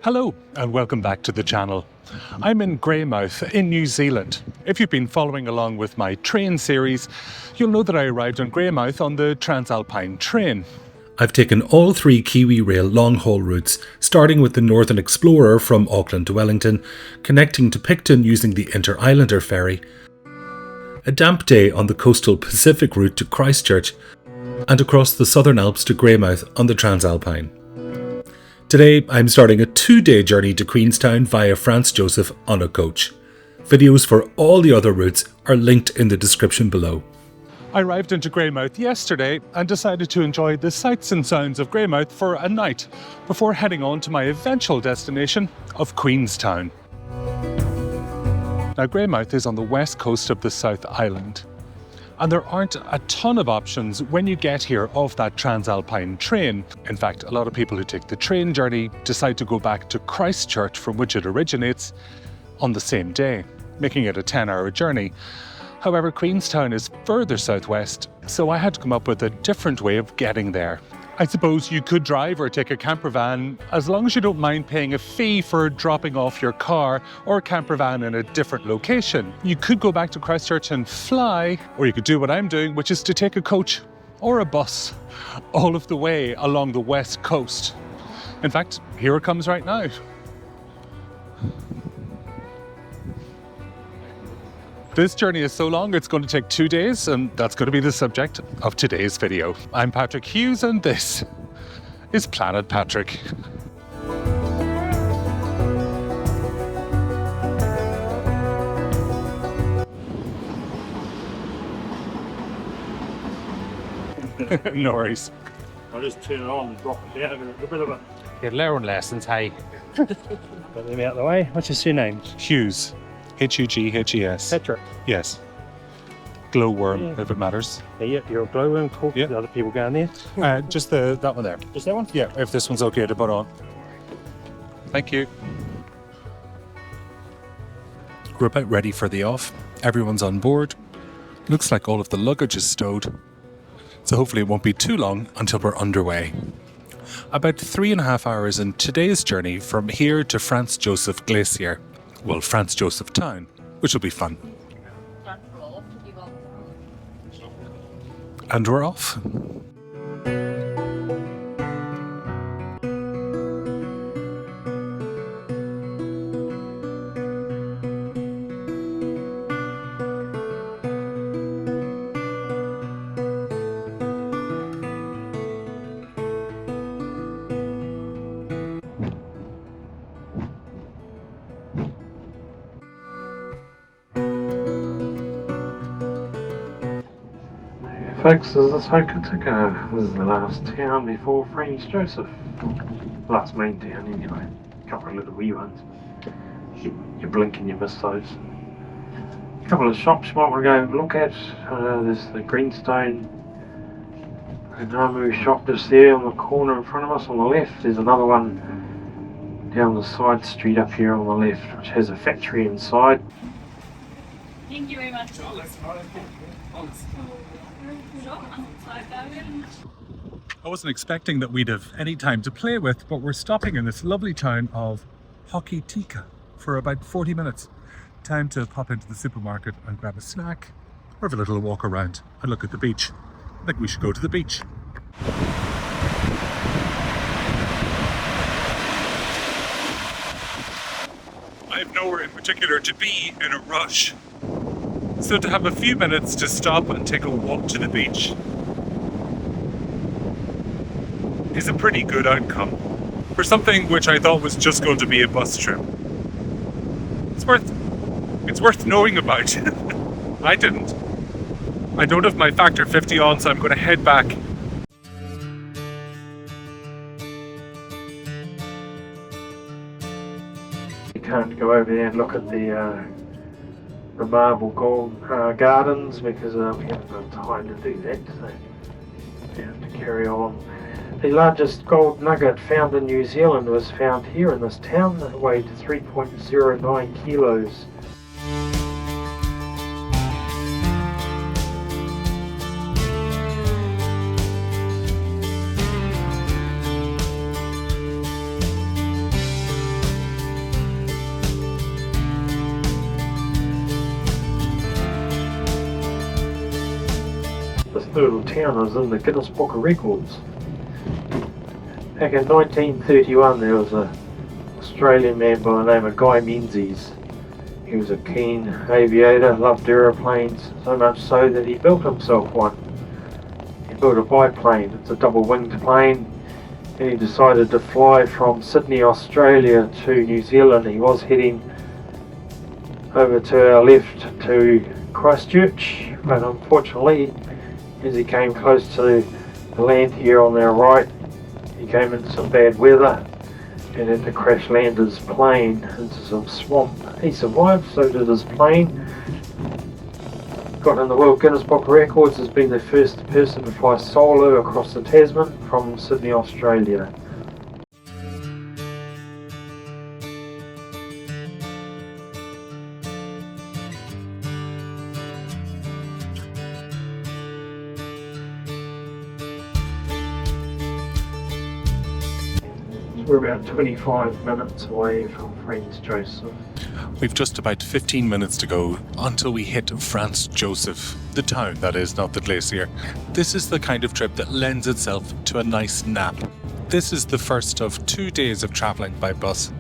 Hello and welcome back to the channel. I'm in Greymouth in New Zealand. If you've been following along with my train series, you'll know that I arrived in Greymouth on the Transalpine train. I've taken all three Kiwi Rail long-haul routes, starting with the Northern Explorer from Auckland to Wellington, connecting to Picton using the Inter-Islander ferry, a damp day on the coastal Pacific route to Christchurch, and across the Southern Alps to Greymouth on the Transalpine. Today, I'm starting a 2-day journey to Queenstown via Franz Josef on a coach. Videos for all the other routes are linked in the description below. I arrived into Greymouth yesterday and decided to enjoy the sights and sounds of Greymouth for a night before heading on to my eventual destination of Queenstown. Now, Greymouth is on the west coast of the South Island, and there aren't a ton of options when you get here off that Transalpine train. In fact, a lot of people who take the train journey decide to go back to Christchurch, from which it originates, on the same day, making it a 10-hour journey. However, Queenstown is further southwest, so I had to come up with a different way of getting there. I suppose you could drive or take a camper van, as long as you don't mind paying a fee for dropping off your car or camper van in a different location. You could go back to Christchurch and fly, or you could do what I'm doing, which is to take a coach or a bus all of the way along the west coast. In fact, here it comes right now. This journey is so long, it's going to take 2 days, and that's going to be the subject of today's video. I'm Patrick Hughes, and this is Planet Patrick. No worries. I'll just turn it on and drop it down a bit of a... Your learning lessons, hey. Put them out the way. What's your surname? Hughes. Hughes. Patrick. Yes. Glowworm, if it matters. Yeah, you're a glowworm. Cool. Yeah. The other people going there. Just that one there. Just that one? Yeah, if this one's okay to put on. Thank you. We're about ready for the off. Everyone's on board. Looks like all of the luggage is stowed. So hopefully it won't be too long until we're underway. About 3.5 hours in today's journey from here to Franz Josef Glacier. Well, Franz Josef Town, which will be fun. And we're off. Folks, this is Hokitika. This is the last town before Franz Josef. Last main town anyway. A couple of little wee ones. You blink and you miss those. A couple of shops you might want to go and look at. There's the Greenstone Namu shop just there on the corner in front of us on the left. There's another one down the side street up here on the left, which has a factory inside. Thank you very much. I wasn't expecting that we'd have any time to play with, but we're stopping in this lovely town of Hokitika for about 40 minutes. Time to pop into the supermarket and grab a snack, or have a little walk around and look at the beach. I think we should go to the beach. I have nowhere in particular to be in a rush, so to have a few minutes to stop and take a walk to the beach is a pretty good outcome for something which I thought was just going to be a bus trip. It's worth knowing about. I didn't. I don't have my factor 50 on, so I'm going to head back. You can't go over there and look at the marble gold gardens because we haven't got time to do that, so we have to carry on. The largest gold nugget found in New Zealand was found here in this town. It weighed 3.09 kilos. little town is in the Guinness Book of Records. Back in 1931 there was an Australian man by the name of Guy Menzies. He was a keen aviator, loved aeroplanes, so much so that he built himself one. He built a biplane. It's a double-winged plane, and he decided to fly from Sydney, Australia to New Zealand. He was heading over to our left to Christchurch, but unfortunately as he came close to the land here on our right, he came into some bad weather and had to crash land his plane into some swamp. He survived, so did his plane. Got in the World Guinness Book of Records as being the first person to fly solo across the Tasman from Sydney, Australia. We're about 25 minutes away from Franz Josef. We've just about 15 minutes to go until we hit Franz Josef, the town that is, not the glacier. This is the kind of trip that lends itself to a nice nap. This is the first of 2 days of travelling by bus.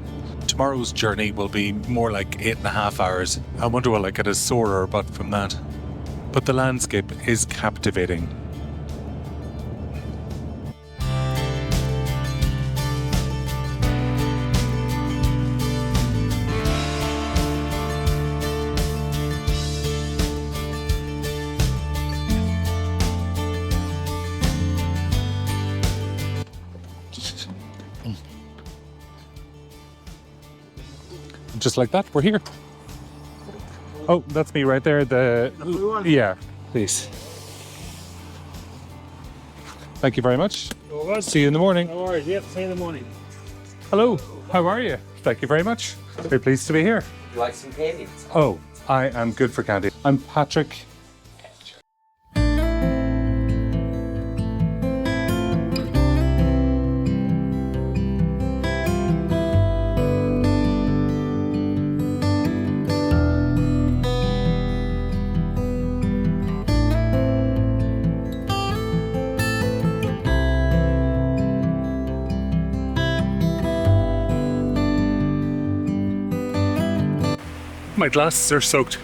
Tomorrow's journey will be more like 8.5 hours. I wonder will I get a sorer butt from that. But the landscape is captivating. Just like that, we're here. Oh, that's me right there. Yeah, please. Thank you very much. See you in the morning. No worries, yep, see you in the morning. Hello, how are you? Thank you very much. Very pleased to be here. Would you like some candy? Oh, I am good for candy. I'm Patrick. My glasses are soaked.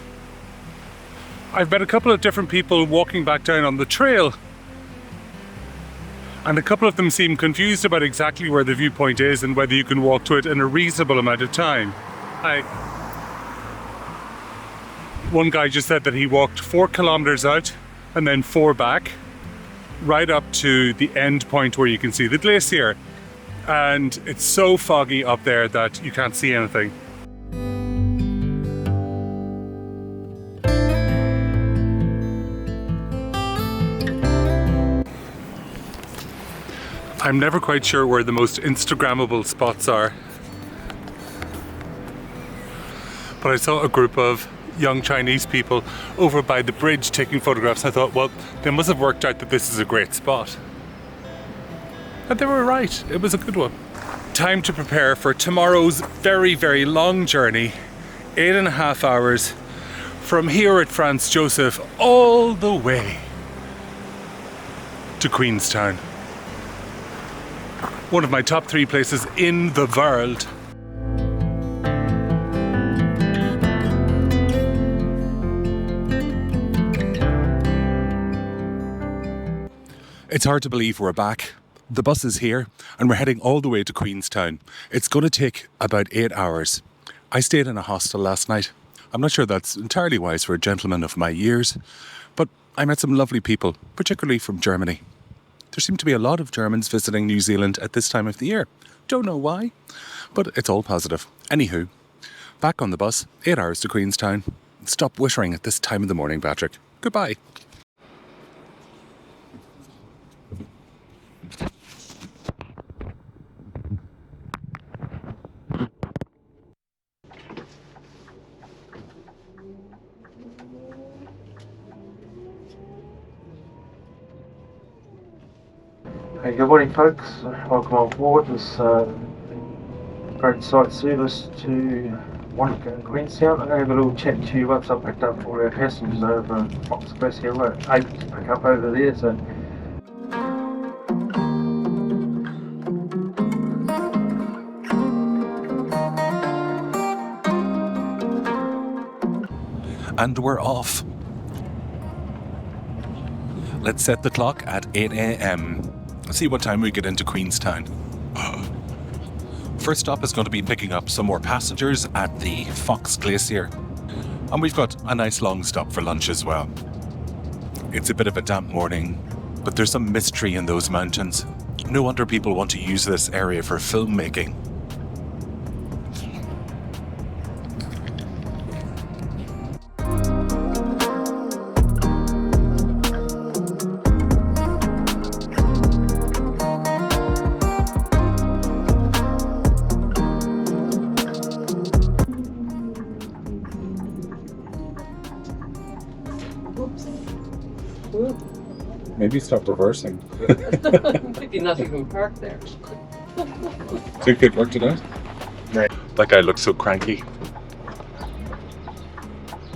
I've met a couple of different people walking back down on the trail, and a couple of them seem confused about exactly where the viewpoint is and whether you can walk to it in a reasonable amount of time. One guy just said that he walked 4 kilometers out and then 4 back, right up to the end point where you can see the glacier. And it's so foggy up there that you can't see anything. I'm never quite sure where the most Instagrammable spots are. But I saw a group of young Chinese people over by the bridge taking photographs. I thought, well, they must have worked out that this is a great spot. And they were right, it was a good one. Time to prepare for tomorrow's very, very long journey. 8.5 hours from here at Franz Josef all the way to Queenstown. One of my top 3 places in the world. It's hard to believe we're back. The bus is here and we're heading all the way to Queenstown. It's going to take about 8 hours. I stayed in a hostel last night. I'm not sure that's entirely wise for a gentleman of my years, but I met some lovely people, particularly from Germany. There seem to be a lot of Germans visiting New Zealand at this time of the year. Don't know why, but it's all positive. Anywho, back on the bus, 8 hours to Queenstown. Stop whittering at this time of the morning, Patrick. Goodbye. Hey, good morning folks, welcome on board this great site service to Wanaka and Queenstown. I'm going to have a little chat to you once I've picked up all our passengers over in Fox Glacier. We're able to pick up over there, so. And we're off. Let's set the clock at 8 a.m. See what time we get into Queenstown. First stop is going to be picking up some more passengers at the Fox Glacier. And we've got a nice long stop for lunch as well. It's a bit of a damp morning, but there's some mystery in those mountains. No wonder people want to use this area for filmmaking. Maybe stop reversing. Maybe not even park there. Did good work today? Right. That guy looks so cranky.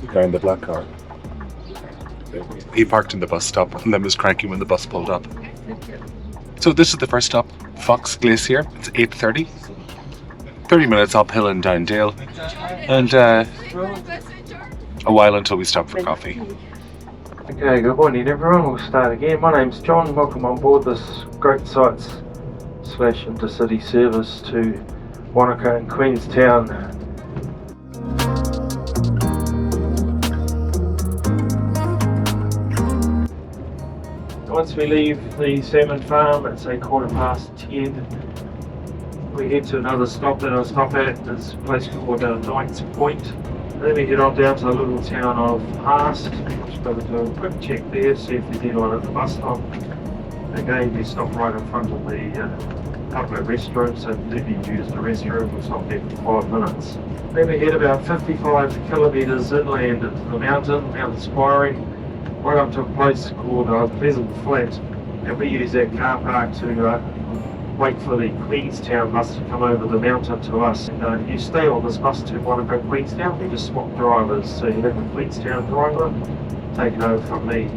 The guy in the black car. He parked in the bus stop and then was cranky when the bus pulled up. So this is the first stop, Fox Glacier. It's 8:30. 30 minutes uphill and down dale. And a while until we stop for coffee. Okay, good morning everyone. We'll start again. My name's John. Welcome on board this Great Sights / Intercity service to Wanaka and Queenstown. Once we leave the salmon farm, it's a 10:15. We head to another stop that I'll stop at. It's a place called Knight's Point. Then we head on down to the little town of Haast. Just go to a quick check there, see if there's anyone at the bus stop. Again, we stop right in front of the couple of restrooms, so if you use the restroom, we'll stop there for 5 minutes. Then we head about 55 kilometres inland into the Mount Spiring, right up to a place called Pleasant Flat, and we use that car park to wait for the Queenstown bus to come over the mountain to us. And you stay on this bus to Wanaka Queenstown, we just swap drivers, so you have the Queenstown driver taking over from me.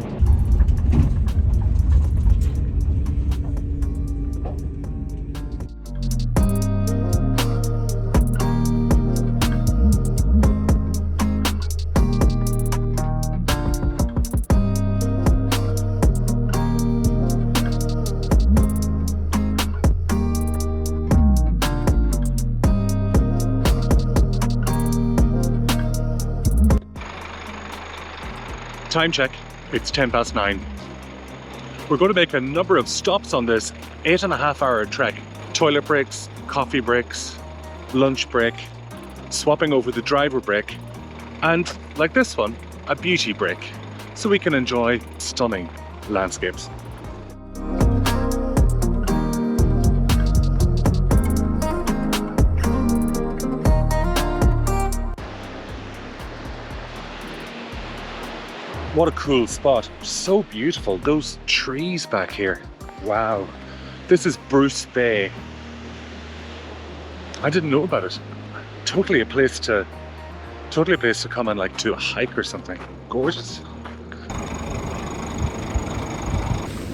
Time check, it's 9:10. We're going to make a number of stops on this 8.5-hour trek. Toilet breaks, coffee breaks, lunch break, swapping over the driver break, and like this one, a beauty break, so we can enjoy stunning landscapes. What a cool spot. So beautiful. Those trees back here. Wow. This is Bruce Bay. I didn't know about it. Totally a place to come and like do a hike or something. Gorgeous.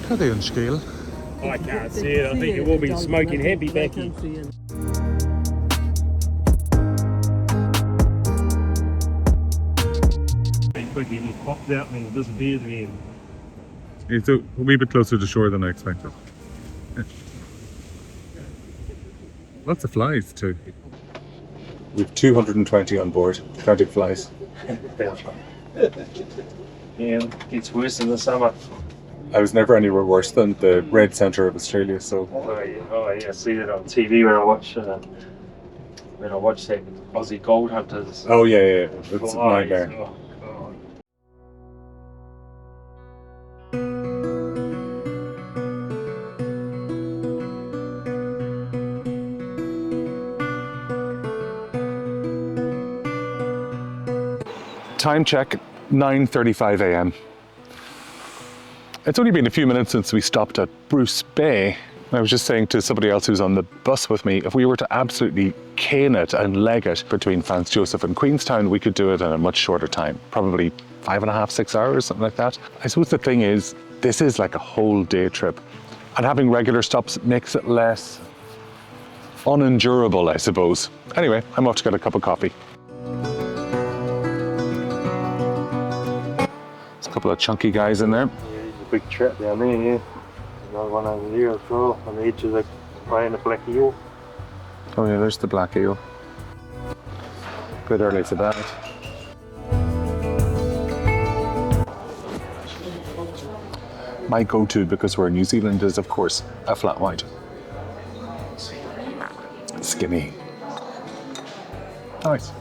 How are they on scale? I can't see it. I think it will be smoking heavy back here. Quickly just popped out and disappeared again. It's a wee bit closer to shore than I expected. Lots of flies too. We've 220 on board, counting flies. Yeah, it gets worse in the summer. I was never anywhere worse than the red centre of Australia, so... Oh yeah, I see that on TV when I watch that Aussie gold hunters. Oh yeah, it's a nightmare. Oh, God. Time check, 9:35 a.m. It's only been a few minutes since we stopped at Bruce Bay, I was just saying to somebody else who's on the bus with me, if we were to absolutely cane it and leg it between Franz Josef and Queenstown, we could do it in a much shorter time, probably 5.5, 6 hours, something like that. I suppose the thing is, this is like a whole day trip, and having regular stops makes it less unendurable, I suppose. Anyway, I'm off to get a cup of coffee. There's a couple of chunky guys in there. Yeah, there's a big trap down there, yeah. Another one over there as well, on the edge of the bay and the black eel. Oh yeah, there's the black eel. Bit early for that. My go-to, because we're in New Zealand, is of course a flat white. Skinny. Nice.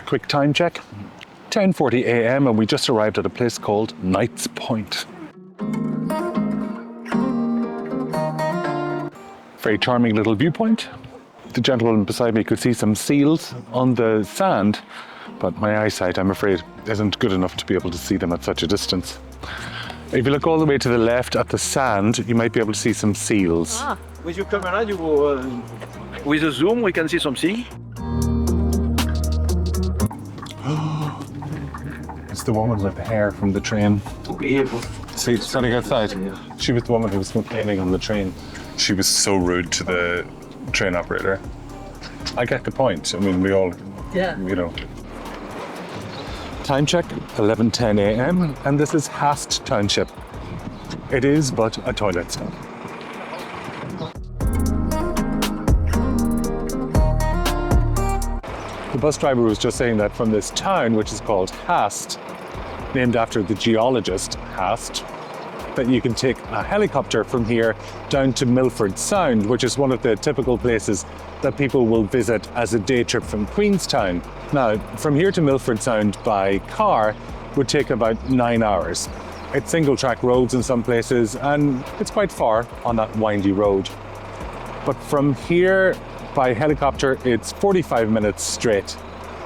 Quick time check. 10:40 a.m. and we just arrived at a place called Knight's Point. Very charming little viewpoint. The gentleman beside me could see some seals on the sand, but my eyesight, I'm afraid, isn't good enough to be able to see them at such a distance. If you look all the way to the left at the sand, you might be able to see some seals. With your camera, you will, with a zoom, we can see something. It's the woman with the hair from the train. See, standing outside. She was the woman who was complaining on the train. She was so rude to the train operator. I get the point. I mean, we all, you know. Time check, 11:10 a.m. and this is Haast Township. It is but a toilet stop. The bus driver was just saying that from this town, which is called Haast, named after the geologist Haast, that you can take a helicopter from here down to Milford Sound, which is one of the typical places that people will visit as a day trip from Queenstown. Now, from here to Milford Sound by car would take about 9 hours. It's single track roads in some places, and it's quite far on that windy road. But from here by helicopter, it's 45 minutes straight.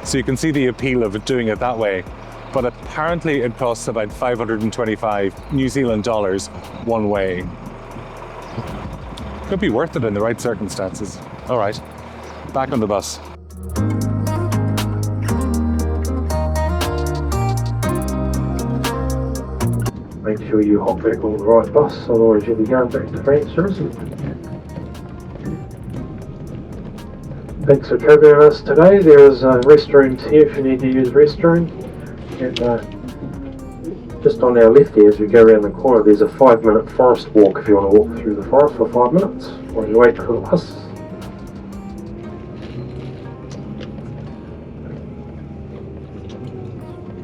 So you can see the appeal of doing it that way. But apparently it costs about 525 New Zealand dollars one way. Could be worth it in the right circumstances. All right, back on the bus. Make sure you hop back on the right bus, otherwise you'll be going back to Franz Josef. Thanks for travelling with us today. There is restrooms here if you need to use restroom. And just on our left here, as we go around the corner, there's a 5-minute forest walk if you want to walk through the forest for 5 minutes while you wait for the bus.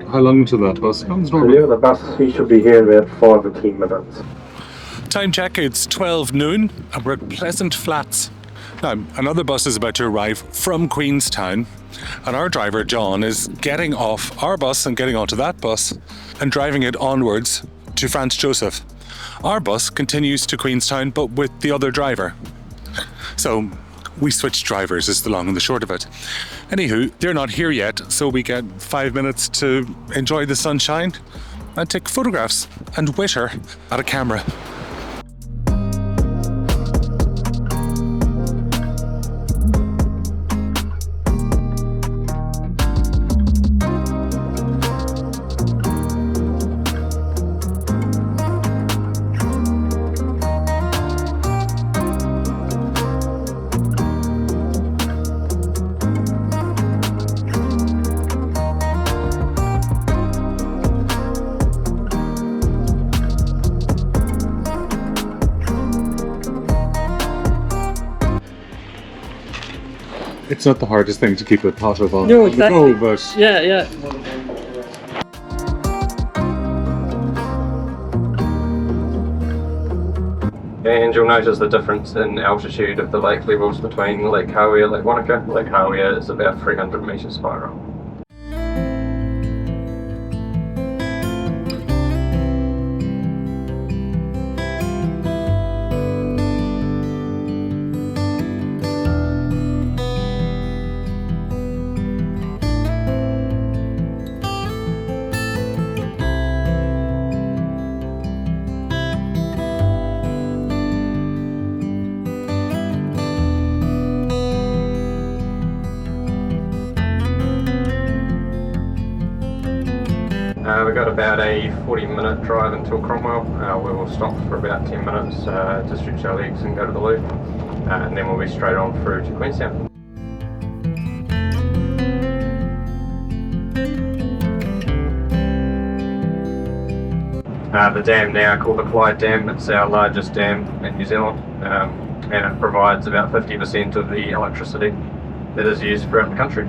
How long till that bus comes? So yeah, the bus, you should be here in about 5 or 10 minutes. Time check, it's 12 noon and we're at Pleasant Flats. Now, another bus is about to arrive from Queenstown, and our driver, John, is getting off our bus and getting onto that bus and driving it onwards to Franz Josef. Our bus continues to Queenstown, but with the other driver. So we switched drivers is the long and the short of it. Anywho, they're not here yet, so we get 5 minutes to enjoy the sunshine and take photographs and witter at a camera. It's not the hardest thing to keep a positive on No, the exactly. go, but Yeah. And you'll notice the difference in altitude of the lake levels between Lake Hauia and Lake Wanaka. Lake Hauia is about 300 metres higher up. we've got about a 40-minute drive until Cromwell. We will stop for about 10 minutes to stretch our legs and go to the loo, and then we'll be straight on through to Queenstown. The dam now, called the Clyde Dam, it's our largest dam in New Zealand, and it provides about 50% of the electricity that is used throughout the country.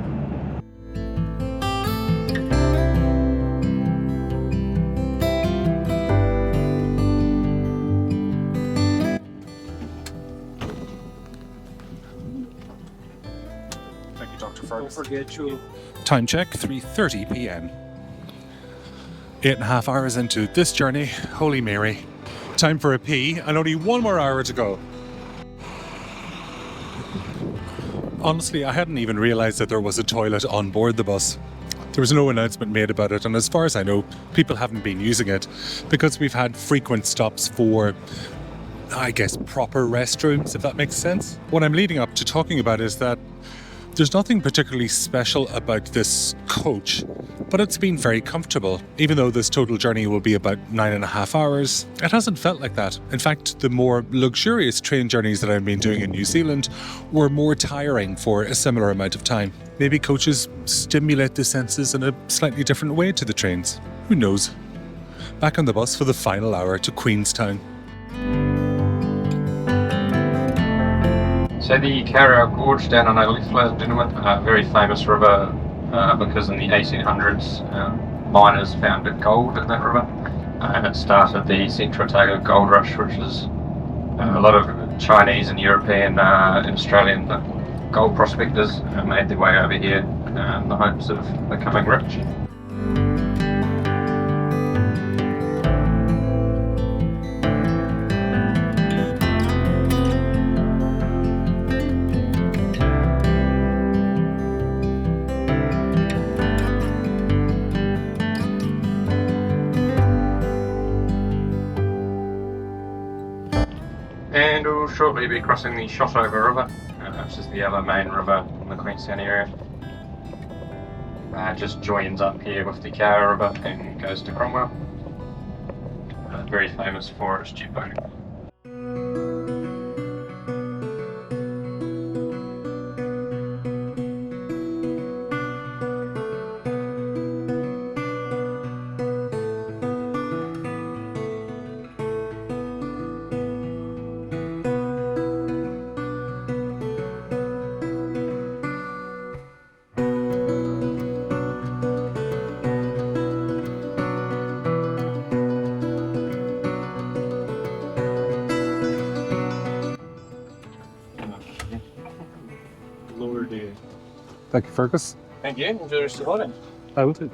Thank you, Dr. Fergus. Don't forget to Time check, 3:30 p.m. 8.5 hours into this journey, Holy Mary. Time for a pee, and only 1 more hour to go. Honestly, I hadn't even realised that there was a toilet on board the bus. There was no announcement made about it, and as far as I know, people haven't been using it because we've had frequent stops for, I guess, proper restrooms, if that makes sense. What I'm leading up to talking about is that there's nothing particularly special about this coach, but it's been very comfortable. Even though this total journey will be about 9.5 hours, it hasn't felt like that. In fact, the more luxurious train journeys that I've been doing in New Zealand were more tiring for a similar amount of time. Maybe coaches stimulate the senses in a slightly different way to the trains. Who knows? Back on the bus for the final hour to Queenstown. So the Carrow Gorge down on our left, ladies and gentlemen, a very famous river because in the 1800s miners found gold in that river, and it started the Central Otago Gold Rush, which is a lot of Chinese and European and Australian gold prospectors made their way over here in the hopes of becoming rich. And we'll shortly be crossing the Shotover River, which is the other main river in the Queenstown area. Just joins up here with the Carrow River and goes to Cromwell. Very famous for its jet boating. Thank you, Fergus. thank you. Enjoy the rest of the holiday. I will do.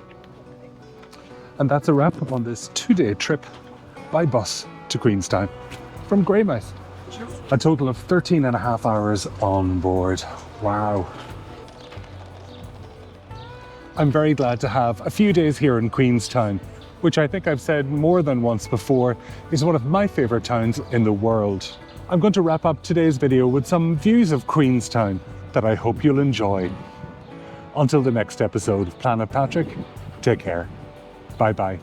And that's a wrap on this 2-day trip by bus to Queenstown from Greymouth. A total of 13.5 hours on board. Wow. I'm very glad to have a few days here in Queenstown, which I think I've said more than once before is one of my favourite towns in the world. I'm going to wrap up today's video with some views of Queenstown that I hope you'll enjoy. Until the next episode of Planet Patrick, take care. Bye bye.